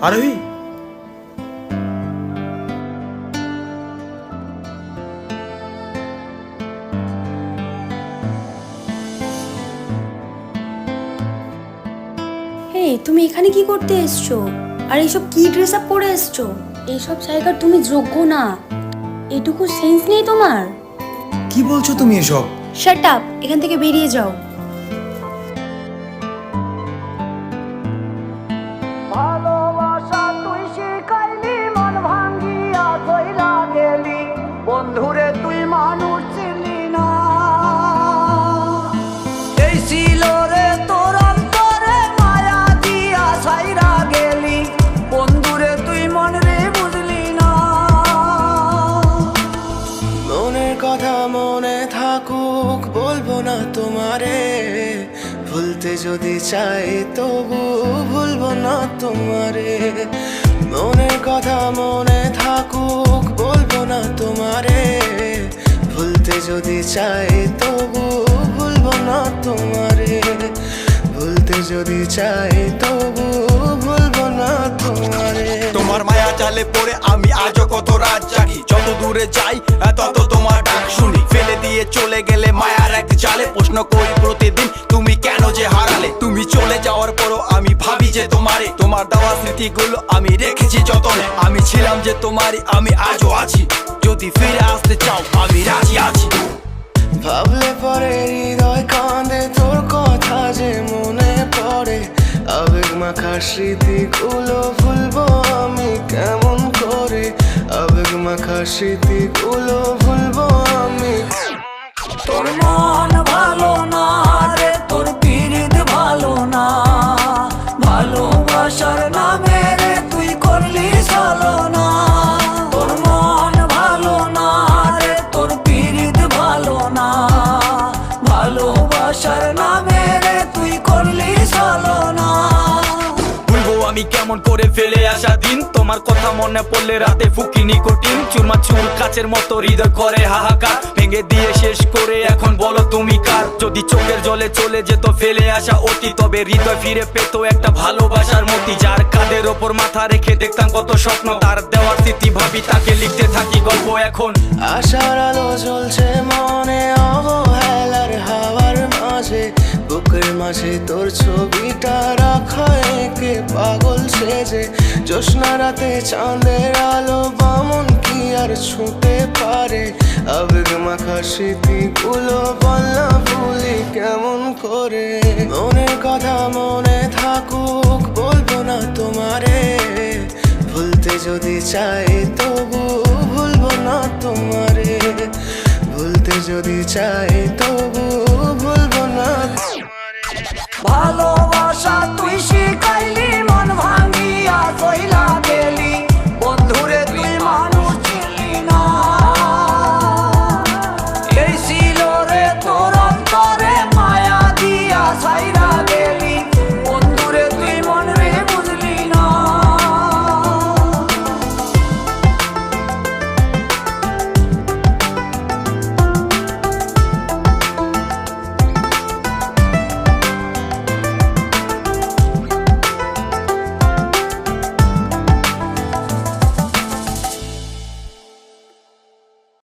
আরোহী, তুমি এখানে কি করতে এসছো? আর এইসব কি ড্রেস আপ পরে এসছো? এইসব জায়গার তুমি যোগ্য না। এটুকু সেন্স নেই তোমার? কি বলছো তুমি এসব? শাট আপ, এখান থেকে বেরিয়ে যাও। ভালোবাসা তুই শিখাইলি, মন ভাঙ্গিয়া কইরা গেলি, বন্ধুরে তুই মানুষ চিনলি না। এই ছিল রে তোর অন্তরে মায়া দিয়া ছাইরা গেলি, বন্ধুরে তুই মন রে বুঝলি না। মনের কথা মনে থাকুক, বলবো না তোমারে, ভুলতে যদি চাই তবু ভুলবো না তোমারে। মনের কথা মনে থাকুক, বলবো না তোমারে, ভুলতে যদি চাই তবু ভুলবো না তোমারে। ভুলতে যদি চাই তবু ভুলবো না তোমারে। তোমার মায়া জালে পড়ে আমি আজও কত রাত জাগি, যত দূরে যাই তত তোমার ডাক শুনি। ফেলে দিয়ে চলে গেলে মায়ার এক জালে, প্রশ্ন করি প্রতিদিন তুমি কেন যে হারালে। তুমি চলে যাওয়ার পরও আমি ভাবি যে তোমারে, তোমার দেওয়া স্মৃতিগুলো আমি রেখেছি যতনে। আমি ছিলাম যে তোমারই, আমি আজও আছি, যদি ফিরে আসতে চাও আমি রাজি আছি। ভাবলে পরে হৃদয় কাঁদে, তোর কথা যে মনে পড়ে। আবেগ মাখা স্মৃতিগুলো ভুলবো আমি কেমন করে। আবেগ মাখা স্মৃতিগুলো ভুলবো আমি। তোর মন ভালো না রে, তোর পীড়িত ভালো না। ভালোবাসার নামে রে তুই করলি ছলনা। তোর মন ভালো না রে, তোর পীড়িত ভালো না। ভালোবাসার নামে রে তুই করলি ছলনা। ভুলবো আমি কেমন করে ফেলে আসা দিন, তোমার কথা মনে পড়লে রাতে ফুকি নিকোটিন। চুরমা চুর কাচের মতো হৃদয় করে হাহাকার, ভেঙে দিয়ে শেষ করে এখন বলো তুমি কার। যদি চোখের জলে চলে যেত ফেলে আসা অতি, তবে হৃদয় ফিরে পেত একটা ভালোবাসার মতি। যার কাঁধের ওপর মাথা রেখে দেখতাম কত স্বপ্ন, তার দেওয়ার স্মৃতি ভাবি তাকে লিখতে থাকি গল্প এখন। আশার আলো জ্বলছে মনে অবহেলার হাওয়ার মাঝে। বুকের মাঝে তোর ছবিটা রাখা একে পাগল সেজে। জ্যোৎস্না রাতে চাঁদের আলো বামন কি আর ছুঁতে পারে। আবেগ মাখা স্মৃতিগুলো বলনা ভুলি কেমন করে। মনের কথা মনে থাকুক, বলবো না তোমারে, ভুলতে যদি চাই তবু ভুলবো না তোমারে। ভুলতে যদি চাই